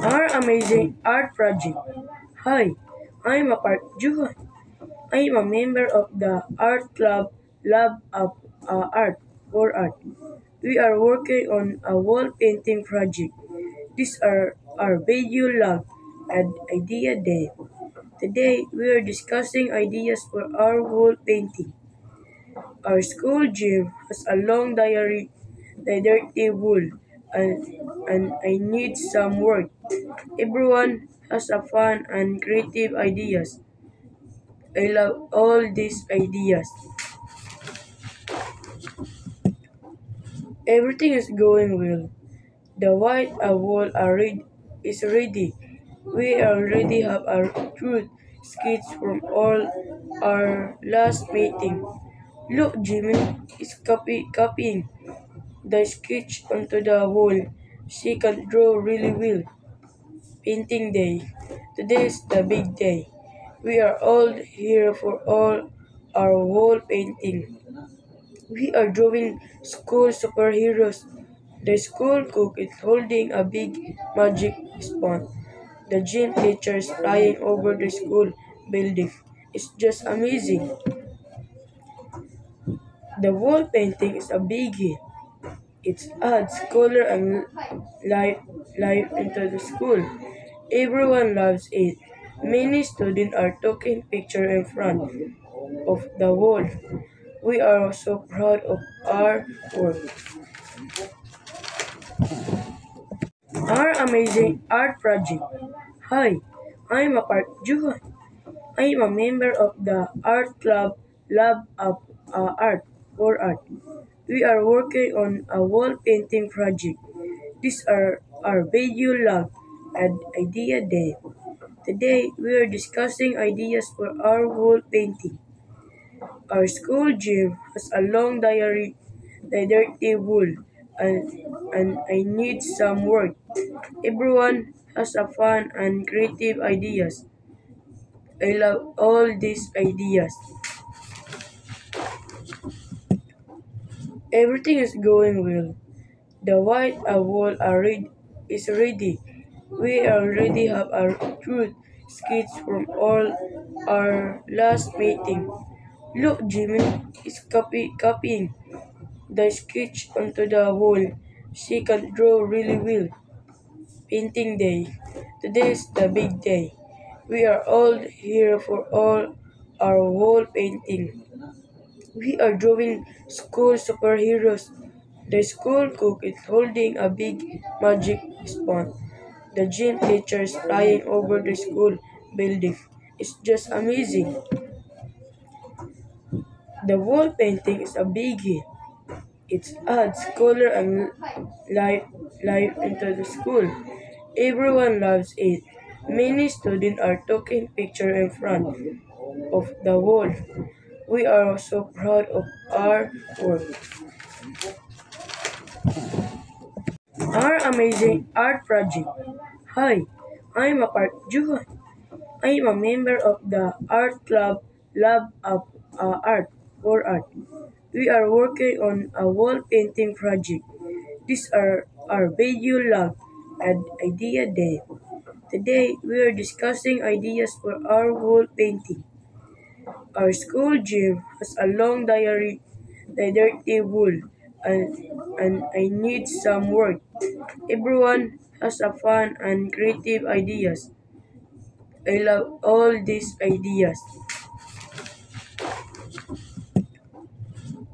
Our amazing art project. Hi, I'm a Park Juhan. I'm a member of the art club Lab of Art for Art. We are working on a wall painting project. These are our video lab and idea day. Today we are discussing ideas for our wall painting. Our school gym has a long diary, the dirty wool, and, and I need some work. Everyone has a fun and creative ideas. I love all these ideas. Everything is going well. The white wall is ready. We already have our truth skits from all our last meeting. Look, Jimmy is copying the sketch onto the wall. She can draw really well. Painting day. Today is the big day. We are all here for all our wall painting. We are drawing school superheroes. The school cook is holding a big magic spoon. The gym teacher is flying over the school building. It's just amazing. The wall painting is a biggie. It adds color and life into the school. Everyone loves it. Many students are taking pictures in front of the wall. We are so proud of our work. Our amazing art project. Hi, I'm a Park Juhan. I'm a member of the art club Lab of Art for Art. We are working on a wall painting project. These are our video lab and idea day. Today we are discussing ideas for our wall painting. Our school gym has a long diary, the dirty wool, and, and I need some work. Everyone has a fun and creative ideas. I love all these ideas. Everything is going well. The white wall is ready. We already have our truth skits from all our last meeting. Look, Jimmy is copying the sketch onto the wall. She can draw really well. Painting day. Today is the big day. We are all here for all our wall painting. We are drawing school superheroes. The school cook is holding a big magic spoon. The gym teacher is flying over the school building. It's just amazing. The wall painting is a biggie. It adds color and life into the school. Everyone loves it. Many students are taking pictures in front of the wall. We are so proud of our work. Our amazing art project. Hi, I'm a Park Juhan. I'm a member of the art club Lab of Art for Art. We are working on a wall painting project. These are our video lab and idea day. Today we are discussing ideas for our wall painting. Our school gym has a long diary, the dirty wool, and, and I need some work. Everyone has a fun and creative ideas. I love all these ideas.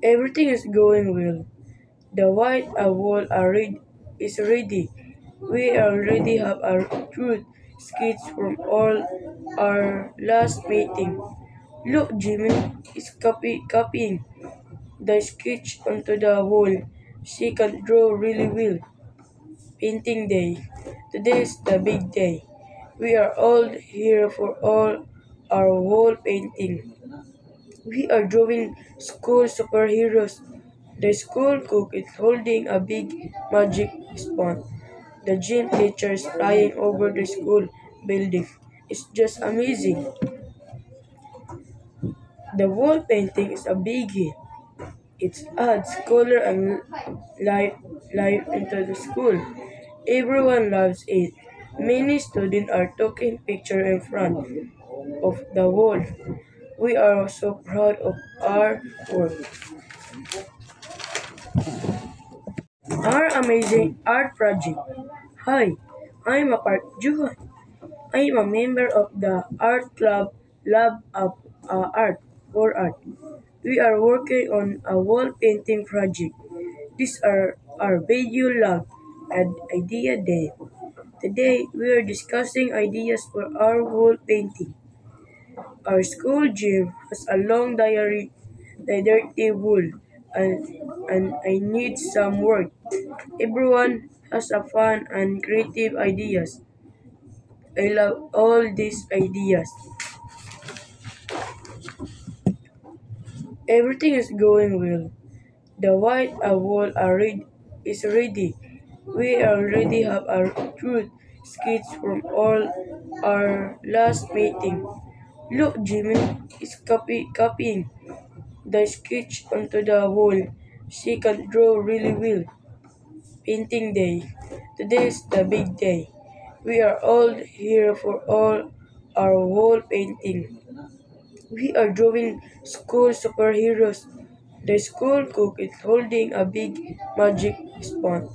Everything is going well. The white wall is ready. We already have our truth skits from all our last meeting. Look, Jimmy is copying the sketch onto the wall. She can draw really well. Painting day. Today is the big day. We are all here for all our wall painting. We are drawing school superheroes. The school cook is holding a big magic spoon. The gym teacher is flying over the school building. It's just amazing. The wall painting is a biggie. It adds color and life into the school. Everyone loves it. Many students are taking pictures in front of the wall. We are so proud of our work. Our amazing art project. Hi, I'm a Park Juhan. I am a member of the art club Lab of Art for Art. We are working on a wall painting project. These are our video lab and idea day. Today we are discussing ideas for our wall painting. Our school gym has a long diary, the dirty wool, and, and I need some work. Everyone has a fun and creative ideas. I love all these ideas. Everything is going well. The white wall is ready. We already have our truth skits from all our last meeting. Look, Jimmy is copying the sketch onto the wall. She can draw really well. Painting day. Today is the big day. We are all here for all our wall painting. We are drawing school superheroes. The school cook is holding a big magic spoon.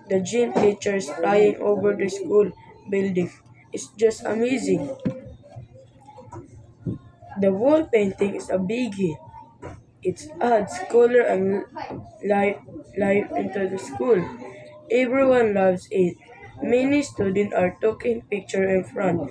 The gym teacher is flying over the school building. It's just amazing. The wall painting is a big hit. It adds color and life, life into the school. Everyone loves it. Many students are taking pictures in front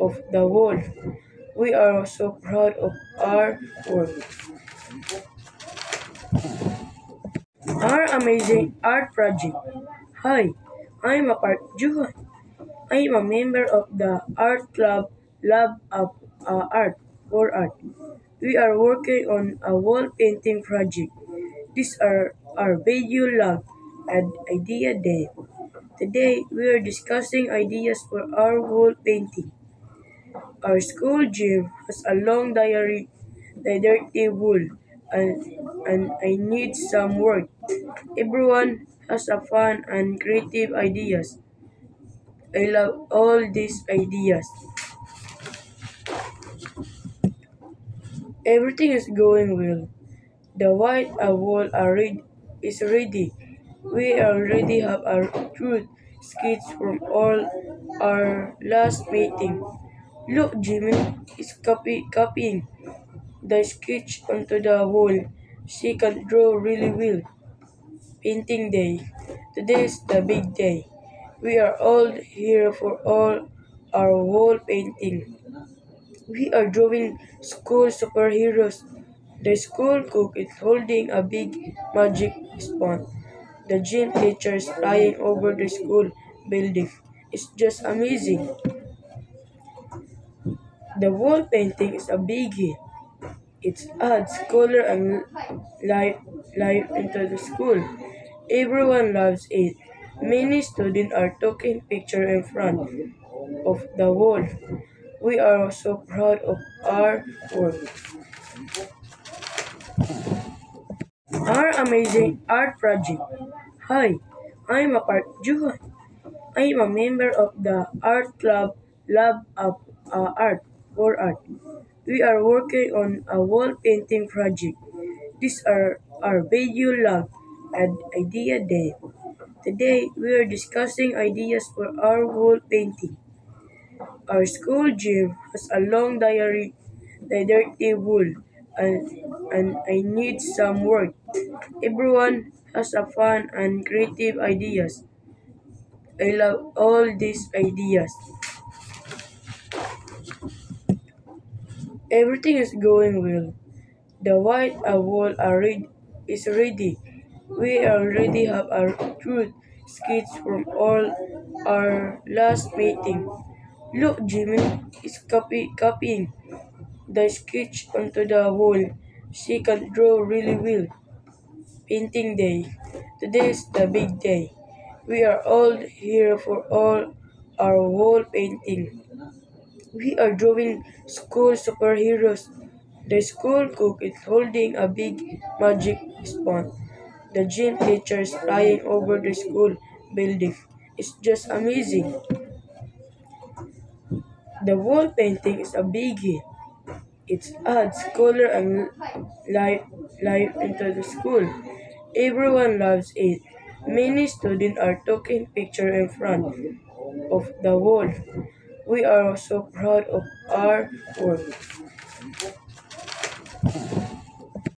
of the wall. We are so proud of our work. Our amazing art project. Hi, I'm a Park Juhan. I am a member of the art club Lab of Art for Art. We are working on a wall painting project. These are our video lab and idea day. Today we are discussing ideas for our wall painting. Our school gym has a long diary, the dirty wool, and, and I need some work. Everyone has a fun and creative ideas. I love all these ideas. Everything is going well. The white wall is ready. We already have our truth skits from all our last meeting. Look, Jimmy is copying the sketch onto the wall. She can draw really well. Painting day. Today is the big day. We are all here for all our wall painting. We are drawing school superheroes. The school cook is holding a big magic spoon. The gym teacher is flying over the school building. It's just amazing. The wall painting is a big hit. It adds color and life, life into the school. Everyone loves it. Many students are taking pictures in front of the wall. We are so proud of our work. Our amazing art project. Hi, I'm a Park Juhan. I am a member of the art club Lab of Art for Art. We are working on a wall painting project. These are our video lab and idea day. Today we are discussing ideas for our wall painting. Our school gym has a long diary, the dirty wool, and, and I need some work. Everyone has a fun and creative ideas. I love all these ideas. Everything is going well. The white wall is ready. We already have our truth skits from all our last meeting. Look, Jimmy is copying the sketch onto the wall. She can draw really well. Painting day. Today is the big day. We are all here for all our wall painting. We are drawing school superheroes. The school cook is holding a big magic spoon. The gym teacher is flying over the school building. It's just amazing. The wall painting is a big hit. It adds color and life into the school. Everyone loves it. Many students are taking pictures in front of the wall. We are so proud of our work.